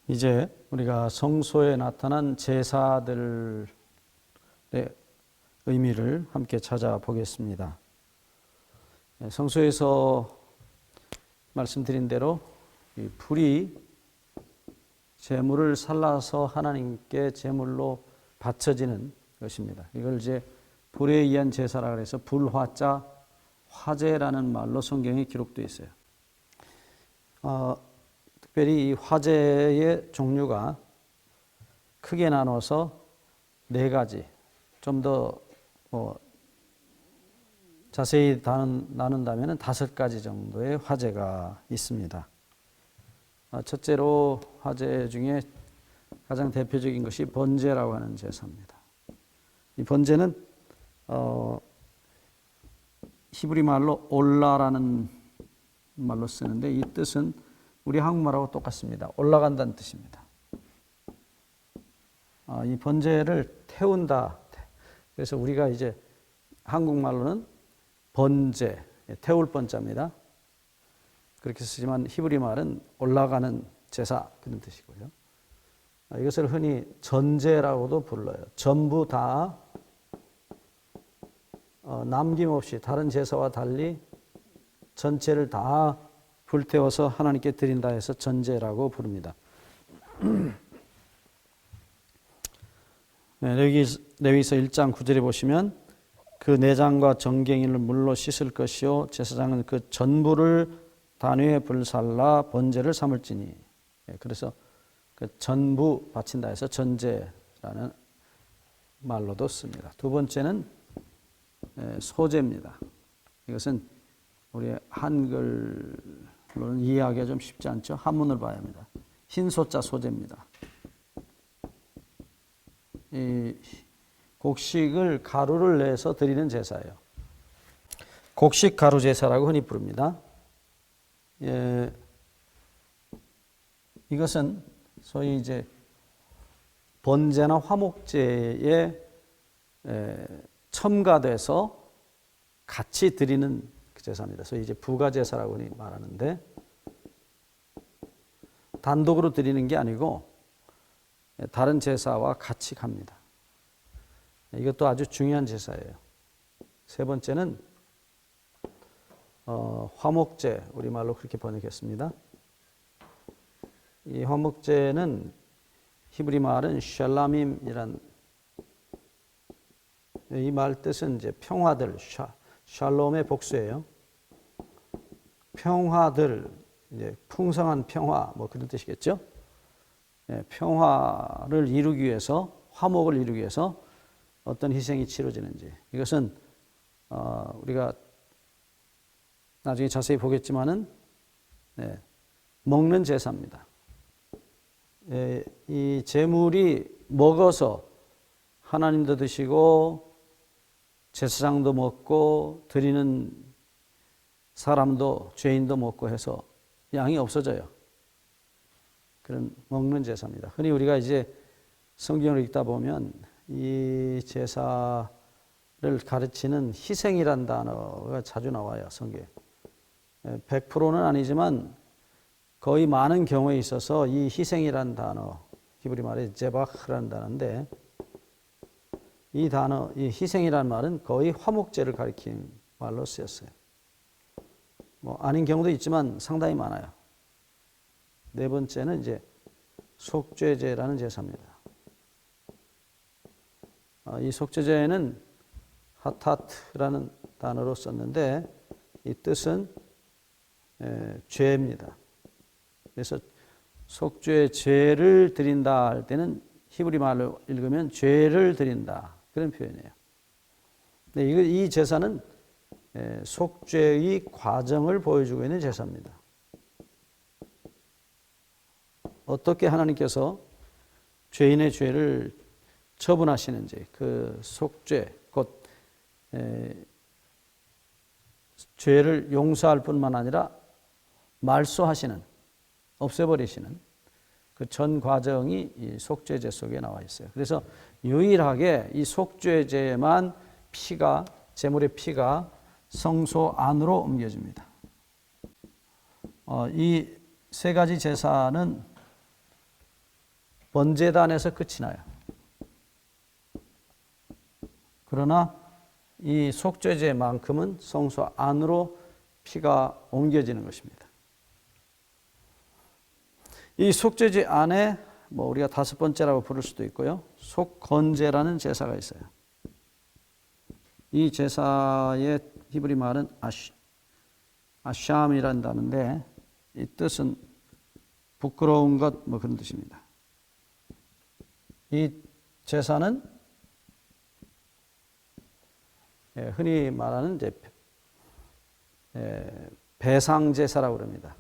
이제 우리가 성소에 나타난 제사들의 의미를 함께 찾아보겠습니다. 성소에서 말씀드린 대로 이 불이 제물을 살라서 하나님께 제물로 바쳐지는 것입니다. 이걸 이제 불에 의한 제사라 해서 불화자 화제라는 말로 성경에 기록되어 있어요. 특별히 이 화제의 종류가 크게 나눠서 네 가지, 좀 더 자세히 나눈다면 5가지 정도의 화제가 있습니다. 첫째로 화제 중에 가장 대표적인 것이 번제라고 하는 제사입니다. 이 번제는 히브리 말로 올라라는 말로 쓰는데 이 뜻은 우리 한국말하고 똑같습니다. 올라간다는 뜻입니다. 이 번제를 태운다. 그래서 우리가 이제 한국말로는 번제, 태울 번자입니다. 그렇게 쓰지만 히브리 말은 올라가는 제사 그런 뜻이고요. 이것을 흔히 전제라고도 불러요. 전부 다 남김없이 다른 제사와 달리 전체를 다 불태워서 하나님께 드린다 해서 전제라고 부릅니다. 레위기서 1장 9절에 보시면 그 내장과 정갱이를 물로 씻을 것이요 제사장은 그 전부를 단위에 불살라 번제를 삼을지니. 그래서 그 전부 바친다 해서 전제라는 말로도 씁니다. 두 번째는 소제입니다. 이것은 우리 한글로는 이해하기가 좀 쉽지 않죠. 한문을 봐야 합니다. 흰소자 소제입니다. 이 곡식을 가루를 내서 드리는 제사예요. 곡식 가루 제사라고 흔히 부릅니다. 이것은 소위 이제 번제나 화목제에 첨가돼서 같이 드리는 제사입니다. 소위 이제 부가제사라고 흔히 말하는데 단독으로 드리는 게 아니고 다른 제사와 같이 갑니다. 이것도 아주 중요한 제사예요. 세 번째는 화목제, 우리말로 그렇게 번역했습니다. 이 화목제는 히브리 말은 샬람임이란 이 말 뜻은 이제 평화들, 샬롬의 복수예요. 평화들, 이제 풍성한 평화, 뭐 그런 뜻이겠죠. 평화를 이루기 위해서, 화목을 이루기 위해서 어떤 희생이 치러지는지. 이것은 우리가 나중에 자세히 보겠지만은 먹는 제사입니다. 이 제물이 먹어서 하나님도 드시고 제사장도 먹고 드리는 사람도 죄인도 먹고 해서 양이 없어져요. 그런 먹는 제사입니다. 흔히 우리가 이제 성경을 읽다 보면 이 제사를 가르치는 희생이란 단어가 자주 나와요. 성경에. 100%는 아니지만 거의 많은 경우에 있어서 이 희생이란 단어, 히브리 말에 제바흐라는 단어인데 이 단어, 이 희생이란 말은 거의 화목제를 가리키는 말로 쓰였어요. 뭐 아닌 경우도 있지만 상당히 많아요. 네 번째는 이제 속죄제라는 제사입니다. 이 속죄제는 하타트라는 단어로 썼는데 이 뜻은 죄입니다. 그래서 속죄제를 드린다 할 때는 히브리 말로 읽으면 죄를 드린다 그런 표현이에요. 근데 이 제사는 속죄의 과정을 보여주고 있는 제사입니다. 어떻게 하나님께서 죄인의 죄를 처분하시는지 그 속죄 곧 죄를 용서할 뿐만 아니라 말소하시는 없애버리시는 그 전 과정이 이 속죄제 속에 나와 있어요. 그래서 유일하게 이 속죄제만 피가 제물의 피가 성소 안으로 옮겨집니다. 이 세 가지 제사는 번제단에서 끝이 나요. 그러나 이 속죄제만큼은 성소 안으로 피가 옮겨지는 것입니다. 이 속죄제 안에 우리가 다섯 번째라고 부를 수도 있고요. 속건제라는 제사가 있어요. 이 제사의 히브리 말은 아샴이라는 단어인데 이 뜻은 부끄러운 것 그런 뜻입니다. 이 제사는 흔히 말하는 이제 배상 제사라고 합니다.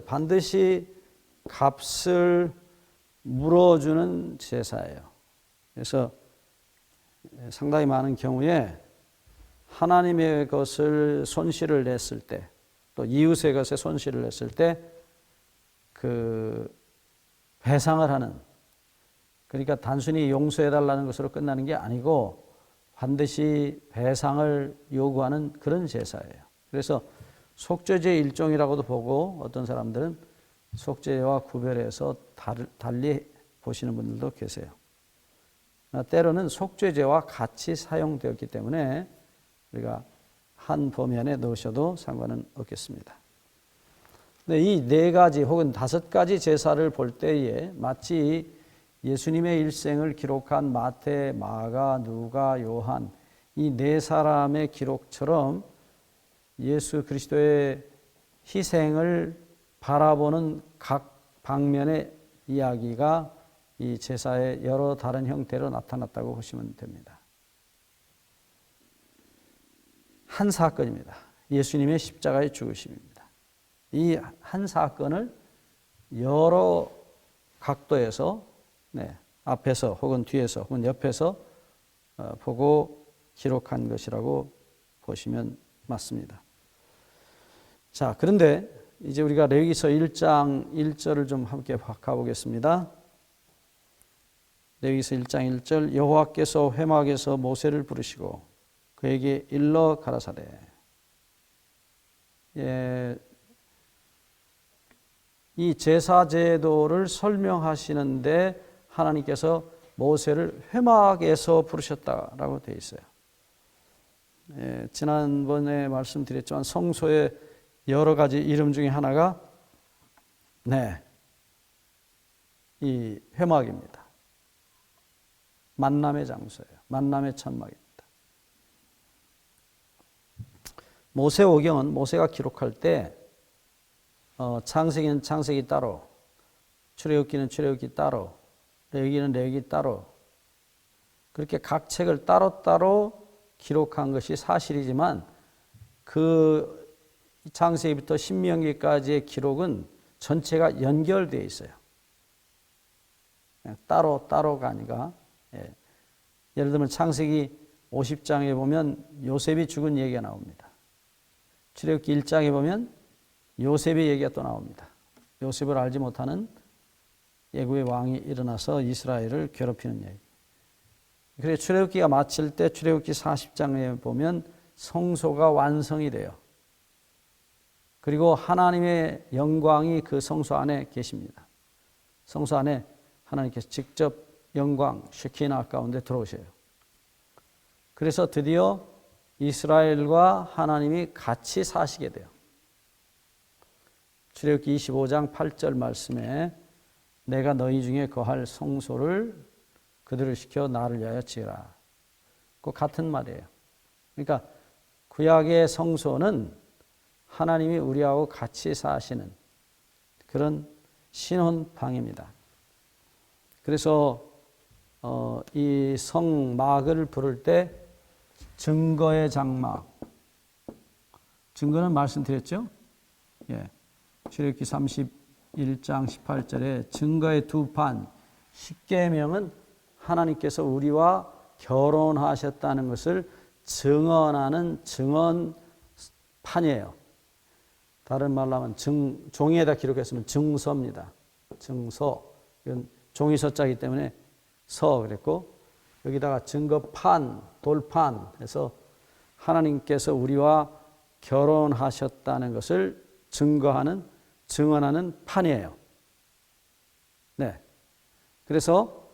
반드시 값을 물어주는 제사예요. 그래서 상당히 많은 경우에 하나님의 것을 손실을 냈을 때, 또 이웃의 것에 손실을 냈을 때 그 배상을 하는, 그러니까 단순히 용서해달라는 것으로 끝나는 게 아니고 반드시 배상을 요구하는 그런 제사예요. 그래서 속죄제 일종이라고도 보고 어떤 사람들은 속죄와 구별해서 달리 보시는 분들도 계세요. 때로는 속죄제와 같이 사용되었기 때문에 우리가 한 범위안에 넣으셔도 상관은 없겠습니다. 근데 이 네 가지 혹은 다섯 가지 제사를 볼 때에 마치 예수님의 일생을 기록한 마태, 마가, 누가, 요한 이 네 사람의 기록처럼 예수 그리스도의 희생을 바라보는 각 방면의 이야기가 이 제사의 여러 다른 형태로 나타났다고 보시면 됩니다. 한 사건입니다. 예수님의 십자가의 죽으심입니다. 이 한 사건을 여러 각도에서 앞에서 혹은 뒤에서 혹은 옆에서 보고 기록한 것이라고 보시면 맞습니다. 자, 그런데 이제 우리가 레위기서 1장 1절을 좀 함께 가보겠습니다. 레위기서 1장 1절 여호와께서 회막에서 모세를 부르시고 그에게 일러 가라사대. 이 제사 제도를 설명하시는데 하나님께서 모세를 회막에서 부르셨다라고 되어 있어요. 지난번에 말씀드렸지만 성소의 여러 가지 이름 중에 하나가 이 회막입니다. 만남의 장소예요. 만남의 천막입니다. 모세오경은 모세가 기록할 때 창세기는 창세기 따로, 출애굽기는 출애굽기 따로, 레위기는 레위기 따로 그렇게 각 책을 따로따로 기록한 것이 사실이지만 그 창세기부터 신명기까지의 기록은 전체가 연결되어 있어요. 따로가 아니라 예를 들면 창세기 50장에 보면 요셉이 죽은 얘기가 나옵니다. 출애굽기 1장에 보면 요셉의 얘기가 또 나옵니다. 요셉을 알지 못하는 애굽의 왕이 일어나서 이스라엘을 괴롭히는 얘기. 그래서 출애굽기가 마칠 때 출애굽기 40장에 보면 성소가 완성이 돼요. 그리고 하나님의 영광이 그 성소 안에 계십니다. 성소 안에 하나님께서 직접 영광, 쉐키나 가운데 들어오셔요. 그래서 드디어 이스라엘과 하나님이 같이 사시게 돼요. 출애굽기 25장 8절 말씀에 내가 너희 중에 거할 성소를 그들을 시켜 나를 위하여 지으라. 그 같은 말이에요. 그러니까 구약의 성소는 하나님이 우리하고 같이 사시는 그런 신혼방입니다. 그래서 이 성막을 부를 때 증거의 장막, 증거는 말씀드렸죠? 출애굽기 31장 18절에 증거의 두 판, 십계명은 하나님께서 우리와 결혼하셨다는 것을 증언하는 증언판이에요. 다른 말로 하면 종이에다 기록했으면 증서입니다. 증서. 이건 종이서자이기 때문에 서 그랬고 여기다가 증거판, 돌판 해서 하나님께서 우리와 결혼하셨다는 것을 증언하는 판이에요. 네. 그래서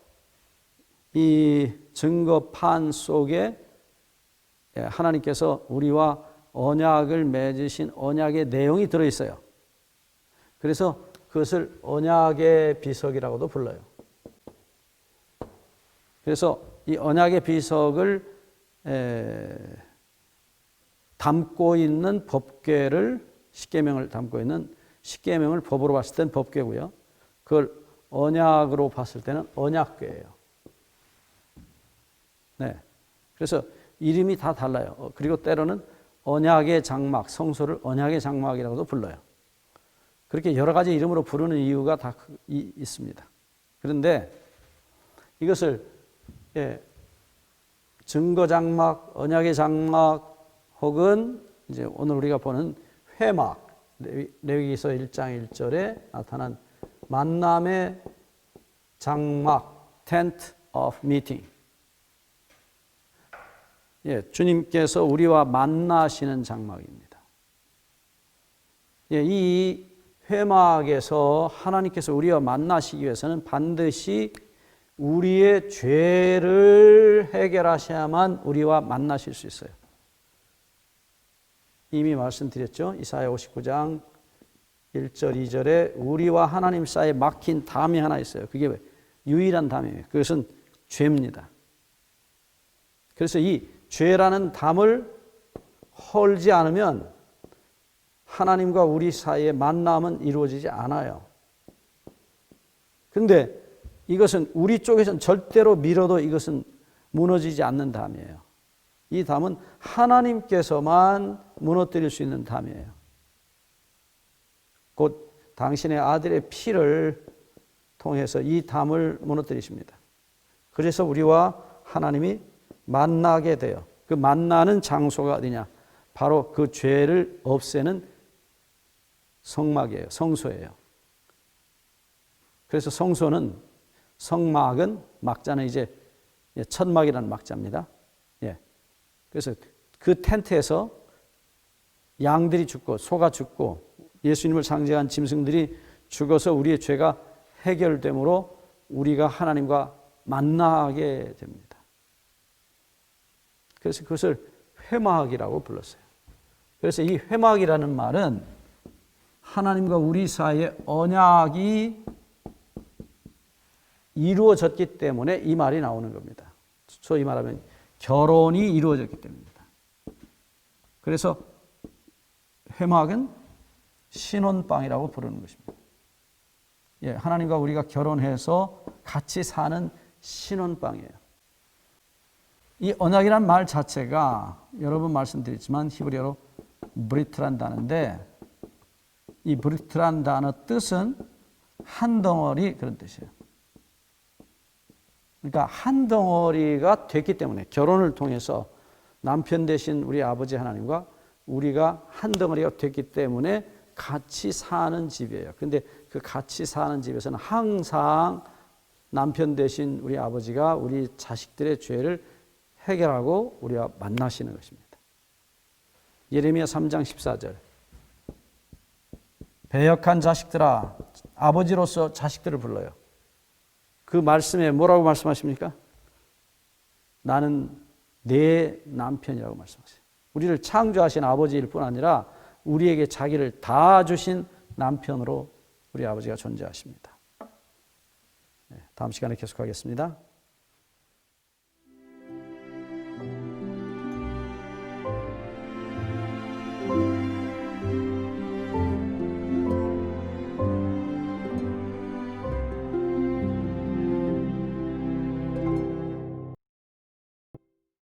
이 증거판 속에 하나님께서 우리와 언약을 맺으신 언약의 내용이 들어있어요. 그래서 그것을 언약의 비석이라고도 불러요. 그래서 이 언약의 비석을 담고 있는 법궤를 십계명을 담고 있는 십계명을 법으로 봤을 때는 법궤고요. 그걸 언약으로 봤을 때는 언약궤예요. 네. 그래서 이름이 다 달라요. 그리고 때로는 언약의 장막, 성소를 언약의 장막이라고도 불러요. 그렇게 여러 가지 이름으로 부르는 이유가 다 있습니다. 그런데 이것을 증거 장막, 언약의 장막 혹은 이제 오늘 우리가 보는 회막, 레위기서 1장 1절에 나타난 만남의 장막, tent of meeting. 주님께서 우리와 만나시는 장막입니다. 이 회막에서 하나님께서 우리와 만나시기 위해서는 반드시 우리의 죄를 해결하셔야만 우리와 만나실 수 있어요. 이미 말씀드렸죠. 이사야 59장 1절 2절에 우리와 하나님 사이에 막힌 담이 하나 있어요. 그게 유일한 담이에요. 그것은 죄입니다. 그래서 이 죄라는 담을 헐지 않으면 하나님과 우리 사이의 만남은 이루어지지 않아요. 그런데 이것은 우리 쪽에서는 절대로 밀어도 이것은 무너지지 않는 담이에요. 이 담은 하나님께서만 무너뜨릴 수 있는 담이에요. 곧 당신의 아들의 피를 통해서 이 담을 무너뜨리십니다. 그래서 우리와 하나님이 만나게 돼요. 그 만나는 장소가 어디냐? 바로 그 죄를 없애는 성막이에요. 성소예요. 그래서 성막은 막자는 이제 천막이라는 막자입니다. 그래서 그 텐트에서 양들이 죽고 소가 죽고 예수님을 상징한 짐승들이 죽어서 우리의 죄가 해결되므로 우리가 하나님과 만나게 됩니다. 그래서 그것을 회막이라고 불렀어요. 그래서 이 회막이라는 말은 하나님과 우리 사이의 언약이 이루어졌기 때문에 이 말이 나오는 겁니다. 소위 말하면 결혼이 이루어졌기 때문입니다. 그래서 회막은 신혼방이라고 부르는 것입니다. 하나님과 우리가 결혼해서 같이 사는 신혼방이에요. 이 언약이라는 말 자체가 여러 번 말씀드렸지만 히브리어로 브리트란 단어인데 이 브리트란 단어 뜻은 한 덩어리 그런 뜻이에요. 그러니까 한 덩어리가 됐기 때문에 결혼을 통해서 남편 되신 우리 아버지 하나님과 우리가 한 덩어리가 됐기 때문에 같이 사는 집이에요. 그런데 그 같이 사는 집에서는 항상 남편 되신 우리 아버지가 우리 자식들의 죄를 해결하고 우리와 만나시는 것입니다. 예레미야 3장 14절 배역한 자식들아 아버지로서 자식들을 불러요. 그 말씀에 뭐라고 말씀하십니까? 나는 내 남편이라고 말씀하세요. 우리를 창조하신 아버지일 뿐 아니라 우리에게 자기를 다 주신 남편으로 우리 아버지가 존재하십니다. 다음 시간에 계속하겠습니다.